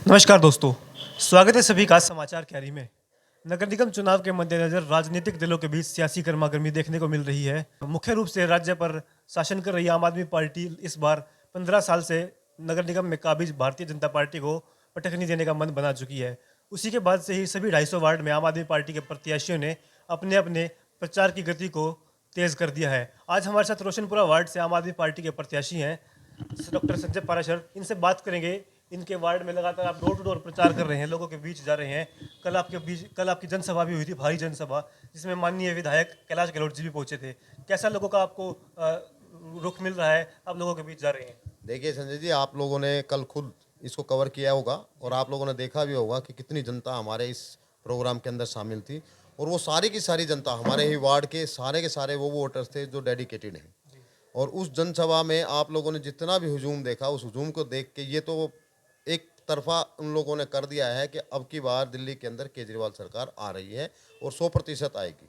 नमस्कार दोस्तों, स्वागत है सभी का समाचार क्यारी में। नगर निगम चुनाव के मद्देनजर राजनीतिक दलों के बीच सियासी गर्मागर्मी देखने को मिल रही है। मुख्य रूप से राज्य पर शासन कर रही आम आदमी पार्टी इस बार 15 साल से नगर निगम में काबिज भारतीय जनता पार्टी को पटखनी देने का मन बना चुकी है। उसी के बाद से ही सभी 250 वार्ड में आम आदमी पार्टी के प्रत्याशियों ने अपने अपने प्रचार की गति को तेज कर दिया है। आज हमारे साथ रोशनपुरा वार्ड से आम आदमी पार्टी के प्रत्याशी हैं डॉक्टर संजय पाराशर। इनसे बात करेंगे। इनके वार्ड में लगातार आप डोर टू डोर प्रचार कर रहे हैं, लोगों के बीच जा रहे हैं। कल आपकी जनसभा भी हुई थी, भारी जनसभा, जिसमें माननीय विधायक कैलाश गहलोत जी भी पहुंचे थे। कैसा लोगों का आपको रुख मिल रहा है, आप लोगों के बीच जा रहे हैं? देखिए संजय जी, आप लोगों ने कल खुद इसको कवर किया होगा और आप लोगों ने देखा भी होगा कि कितनी जनता हमारे इस प्रोग्राम के अंदर शामिल थी। और वो सारी की सारी जनता हमारे ही वार्ड के सारे वो वोटर्स थे जो डेडिकेटेड हैं। और उस जनसभा में आप लोगों ने जितना भी हुजूम देखा, उस हुजूम को देख के ये तो एक तरफा उन लोगों ने कर दिया है कि अब की बार दिल्ली के अंदर केजरीवाल सरकार आ रही है और 100% आएगी।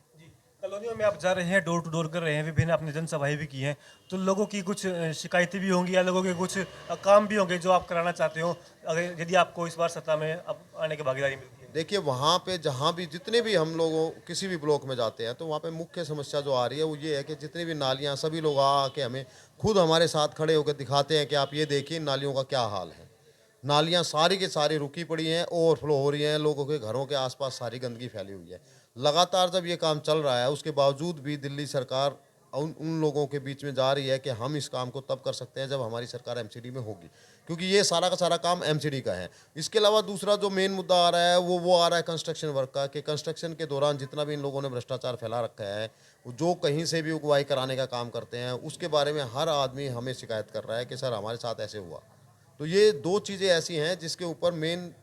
कॉलोनियों में आप जा रहे हैं, डोर टू डोर कर रहे हैं, विभिन्न आपने जनसभाएं भी की हैं, तो लोगों की कुछ शिकायतें भी होंगी या लोगों के कुछ काम भी होंगे जो आप कराना चाहते हो, अगर यदि आपको इस बार सत्ता में अब आने की भागीदारी मिलती है? देखिए वहाँ पे जहाँ भी जितने भी हम लोगों किसी भी ब्लॉक में जाते हैं तो वहाँ पे मुख्य समस्या जो आ रही है वो ये है कि जितनी भी नालियाँ, सभी लोग आके हमें खुद हमारे साथ खड़े होकर दिखाते हैं कि आप ये देखिए नालियों का क्या हाल है। नालियाँ सारी की सारी रुकी पड़ी हैं, ओवरफ्लो हो रही हैं, लोगों के घरों के आसपास सारी गंदगी फैली हुई है। लगातार जब ये काम चल रहा है उसके बावजूद भी दिल्ली सरकार उन उन लोगों के बीच में जा रही है कि हम इस काम को तब कर सकते हैं जब हमारी सरकार एमसीडी में होगी, क्योंकि ये सारा का सारा काम एमसीडी का है। इसके अलावा दूसरा जो मेन मुद्दा आ रहा है वो आ रहा है कंस्ट्रक्शन वर्क का, कि कंस्ट्रक्शन के दौरान जितना भी इन लोगों ने भ्रष्टाचार फैला रखा है, जो कहीं से भी उगवाई कराने का काम करते हैं, उसके बारे में हर आदमी हमें शिकायत कर रहा है कि सर हमारे साथ ऐसे हुआ। तो ये दो चीज़ें ऐसी हैं जिसके ऊपर मेन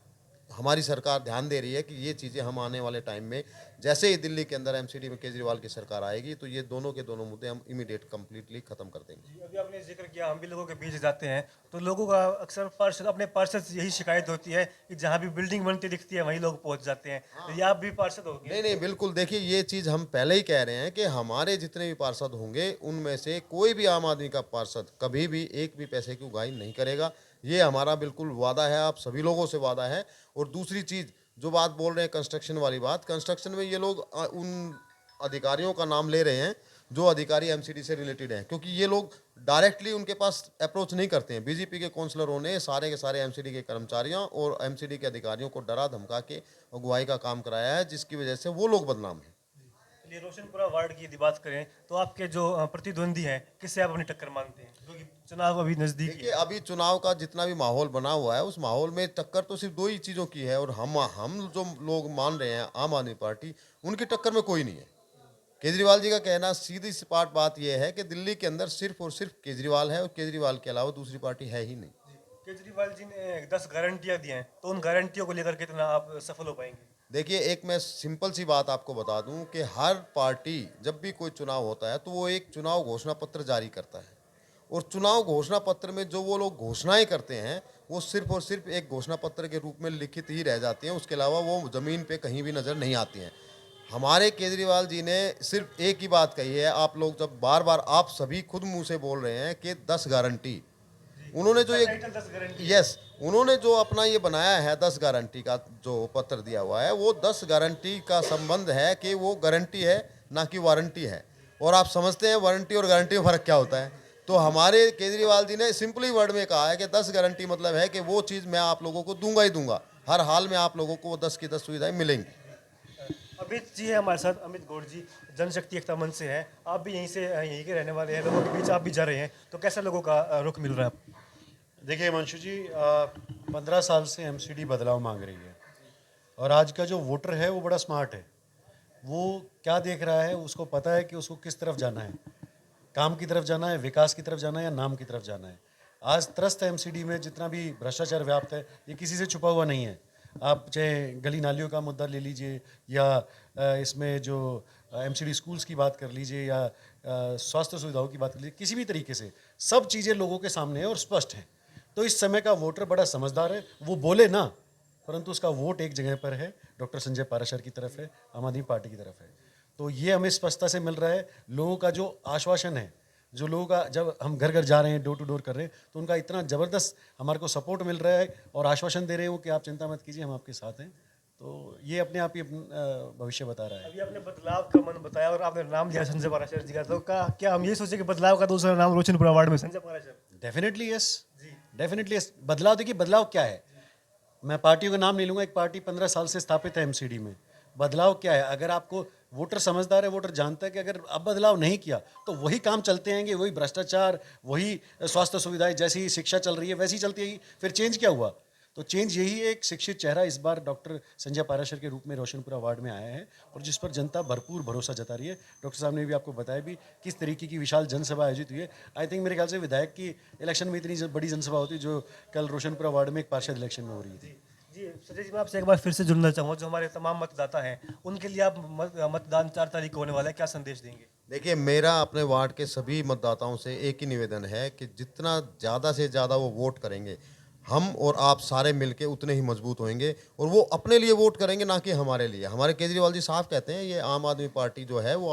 हमारी सरकार ध्यान दे रही है कि ये चीज़ें हम आने वाले टाइम में जैसे ही दिल्ली के अंदर एमसीडी में केजरीवाल की सरकार आएगी तो ये दोनों के दोनों मुद्दे हम इमीडिएट कंप्लीटली खत्म कर देंगे। अभी आपने जिक्र किया, हम भी लोगों के बीच जाते हैं, तो लोगों का अक्सर पार्षद अपने पार्षद से यही शिकायत होती है कि जहाँ भी बिल्डिंग बनती दिखती है वहीं लोग पहुँच जाते हैं। तो ये आप भी पार्षद हो गए? नहीं नहीं, बिल्कुल देखिए, ये चीज़ हम पहले ही कह रहे हैं कि हमारे जितने भी पार्षद होंगे उनमें से कोई भी आम आदमी का पार्षद कभी भी एक भी पैसे की उगाही नहीं करेगा। ये हमारा बिल्कुल वादा है, आप सभी लोगों से वादा है। और दूसरी चीज़ जो बात बोल रहे हैं कंस्ट्रक्शन वाली बात, कंस्ट्रक्शन में ये लोग उन अधिकारियों का नाम ले रहे हैं जो अधिकारी एमसीडी से रिलेटेड हैं, क्योंकि ये लोग डायरेक्टली उनके पास अप्रोच नहीं करते हैं। बीजेपी के काउंसलरों ने सारे के सारे एमसीडी के कर्मचारियों और एमसीडी के अधिकारियों को डरा धमका के अगुवाई का काम कराया है, जिसकी वजह से वो लोग बदनाम हैं। चलिए, रोशनपुरा वार्ड की यदि बात करें तो आपके जो प्रतिद्वंदी हैं, किससे आप अपनी टक्कर मानते हैं, क्योंकि चुनाव अभी नजदीक देखिए है? अभी चुनाव का जितना भी माहौल बना हुआ है उस माहौल में टक्कर तो सिर्फ दो ही चीज़ों की है, और हम जो लोग मान रहे हैं आम आदमी पार्टी, उनकी टक्कर में कोई नहीं है। केजरीवाल जी का कहना सीधी सपाट बात यह है कि दिल्ली के अंदर सिर्फ और सिर्फ केजरीवाल है और केजरीवाल के अलावा दूसरी पार्टी है ही नहीं। केजरीवाल जी ने 10 गारंटियां दी हैं, तो उन गारंटियों को लेकर कितना आप सफल हो पाएंगे? देखिए एक मैं सिंपल सी बात आपको बता दूं कि हर पार्टी जब भी कोई चुनाव होता है तो वो एक चुनाव घोषणा पत्र जारी करता है, और चुनाव घोषणा पत्र में जो वो लोग घोषणाएं करते हैं वो सिर्फ और सिर्फ एक घोषणा पत्र के रूप में लिखित ही रह जाती हैं, उसके अलावा वो ज़मीन पे कहीं भी नज़र नहीं आती हैं। हमारे केजरीवाल जी ने सिर्फ एक ही बात कही है, आप लोग जब बार बार आप सभी खुद मुंह से बोल रहे हैं कि 10 गारंटी, उन्होंने जो इसका ये टाइटल 10 गारंटी है। यस, उन्होंने जो अपना ये बनाया है 10 गारंटी का जो पत्र दिया हुआ है, वो 10 गारंटी का संबंध है कि वो गारंटी है ना कि वारंटी है। और आप समझते हैं वारंटी और गारंटी में फ़र्क क्या होता है। तो हमारे केजरीवाल जी ने सिंपली वर्ड में कहा है कि 10 गारंटी मतलब है कि वो चीज़ मैं आप लोगों को दूंगा ही दूंगा, हर हाल में आप लोगों को वो 10 की 10 सुविधाएं मिलेंगी। अमित जी है हमारे साथ, अमित गौड़ जी जनशक्ति एकता मंच से हैं। आप भी यहीं के रहने वाले हैं, लोगों के बीच आप भी जा रहे हैं, तो कैसा लोगों का रुख मिल रहा है आपको? देखिए हिमांशु जी, 15 साल से एमसीडी बदलाव मांग रही है, और आज का जो वोटर है वो बड़ा स्मार्ट है। वो क्या देख रहा है, उसको पता है कि उसको किस तरफ जाना है, काम की तरफ जाना है, विकास की तरफ जाना है, या नाम की तरफ जाना है। आज त्रस्त एमसीडी में जितना भी भ्रष्टाचार व्याप्त है ये किसी से छुपा हुआ नहीं है। आप चाहे गली नालियों का मुद्दा ले लीजिए, या इसमें जो एमसीडी स्कूल्स की बात कर लीजिए, या स्वास्थ्य सुविधाओं की बात कर लीजिए, किसी भी तरीके से सब चीज़ें लोगों के सामने हैं और स्पष्ट हैं। तो इस समय का वोटर बड़ा समझदार है, वो बोले ना, परंतु उसका वोट एक जगह पर है, डॉक्टर संजय पाराशर की तरफ है, आम आदमी पार्टी की तरफ है। तो ये हमें स्पष्टता से मिल रहा है। लोगों का जो आश्वासन है जो लोगों का जब हम घर घर जा रहे हैं, डोर टू डोर कर रहे हैं, तो उनका इतना ज़बरदस्त हमारे को सपोर्ट मिल रहा है और आश्वासन दे रहे हो कि आप चिंता मत कीजिए, हम आपके साथ हैं। तो ये अपने आप ही भविष्य बता रहा है। अभी आपने बदलाव का मन बताया और आपने नाम लिया संजय पाराशर जी का, तो क्या हम ये सोचे कि बदलाव का दूसरा नाम रोशनपुरा वार्ड में Sanjay Parashar? Definitely yes, definitely yes. बदलाव देखिए, बदलाव क्या है, मैं पार्टियों का नाम नहीं लूँगा, एक पार्टी 15 साल से स्थापित है एमसीडी में। बदलाव क्या है, अगर आपको वोटर समझदार है, वोटर जानता है कि अगर अब बदलाव नहीं किया तो वही काम चलते रहेंगे, वही भ्रष्टाचार, वही स्वास्थ्य सुविधाएं, जैसी ही शिक्षा चल रही है वैसी चलती रहेगी। फिर चेंज क्या हुआ? तो चेंज यही है, एक शिक्षित चेहरा इस बार डॉक्टर संजय पाराशर के रूप में रोशनपुरा वार्ड में आया है और जिस पर जनता भरपूर भरोसा जता रही है। डॉक्टर साहब ने भी आपको बताया भी किस तरीके की विशाल जनसभा आयोजित हुई है। आई थिंक मेरे ख्याल से विधायक की इलेक्शन में इतनी बड़ी जनसभा होती जो कल रोशनपुरा वार्ड में एक पार्षद इलेक्शन में हो रही थी। जी संजय जी, मैं आपसे एक बार फिर से जुड़ना चाहूँगा, जो हमारे तमाम मतदाता हैं उनके लिए आप मतदान 4 तारीख को होने वाला है, क्या संदेश देंगे? देखिए, मेरा अपने वार्ड के सभी मतदाताओं से एक ही निवेदन है कि जितना ज़्यादा से ज़्यादा वो वोट करेंगे, हम और आप सारे मिलके उतने ही मजबूत होंगे और वो अपने लिए वोट करेंगे, ना कि हमारे लिए। हमारे केजरीवाल जी साफ कहते हैं ये आम आदमी पार्टी जो है वो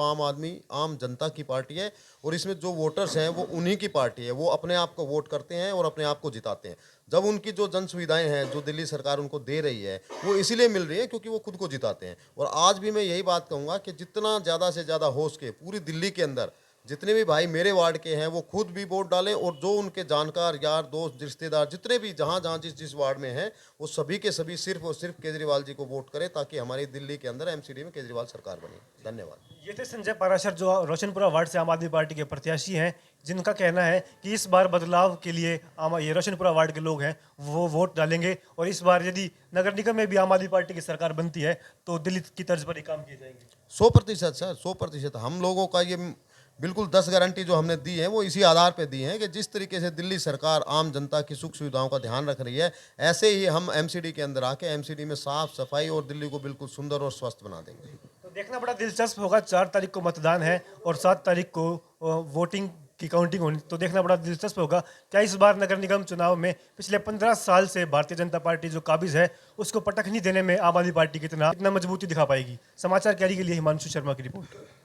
आम जनता की पार्टी है और इसमें जो वोटर्स हैं वो उन्हीं की पार्टी है। वो अपने आप को वोट करते हैं और अपने आप को जिताते हैं। जब उनकी जो जन सुविधाएं हैं जो दिल्ली सरकार उनको दे रही है वो इसीलिए मिल रही है क्योंकि वो खुद को जिताते हैं। और आज भी मैं यही बात कहूँगा कि जितना ज़्यादा से ज़्यादा हो सके पूरी दिल्ली के अंदर जितने भी भाई मेरे वार्ड के हैं वो खुद भी वोट डालें और जो उनके जानकार, यार, दोस्त, रिश्तेदार जितने भी जहाँ जहाँ जिस जिस वार्ड में हैं वो सभी के सभी सिर्फ और सिर्फ केजरीवाल जी को वोट करें ताकि हमारी दिल्ली के अंदर एमसीडी में केजरीवाल सरकार बने। धन्यवाद। ये थे संजय पाराशर, जो रोशनपुरा वार्ड से आम आदमी पार्टी के प्रत्याशी हैं, जिनका कहना है कि इस बार बदलाव के लिए ये रोशनपुरा वार्ड के लोग हैं वो वोट डालेंगे और इस बार यदि नगर निगम में भी आम आदमी पार्टी की सरकार बनती है तो दिल्ली की तर्ज पर ही काम किए जाएंगे। 100% सर, 100%। हम लोगों का ये बिल्कुल 10 गारंटी जो हमने दी है वो इसी आधार पे दी है कि जिस तरीके से दिल्ली सरकार आम जनता की सुख सुविधाओं का ध्यान रख रही है, ऐसे ही हम एमसीडी के अंदर आके एमसीडी में साफ सफाई और दिल्ली को बिल्कुल सुंदर और स्वस्थ बना देंगे। तो देखना बड़ा दिलचस्प होगा, 4 तारीख को मतदान है और 7 तारीख को वोटिंग की काउंटिंग होनी, तो देखना बड़ा दिलचस्प होगा क्या इस बार नगर निगम चुनाव में पिछले 15 साल से भारतीय जनता पार्टी जो काबिज है उसको पटखनी देने में आम आदमी पार्टी कितना मजबूती दिखा पाएगी। समाचार कैरी के लिए हिमांशु शर्मा की रिपोर्ट।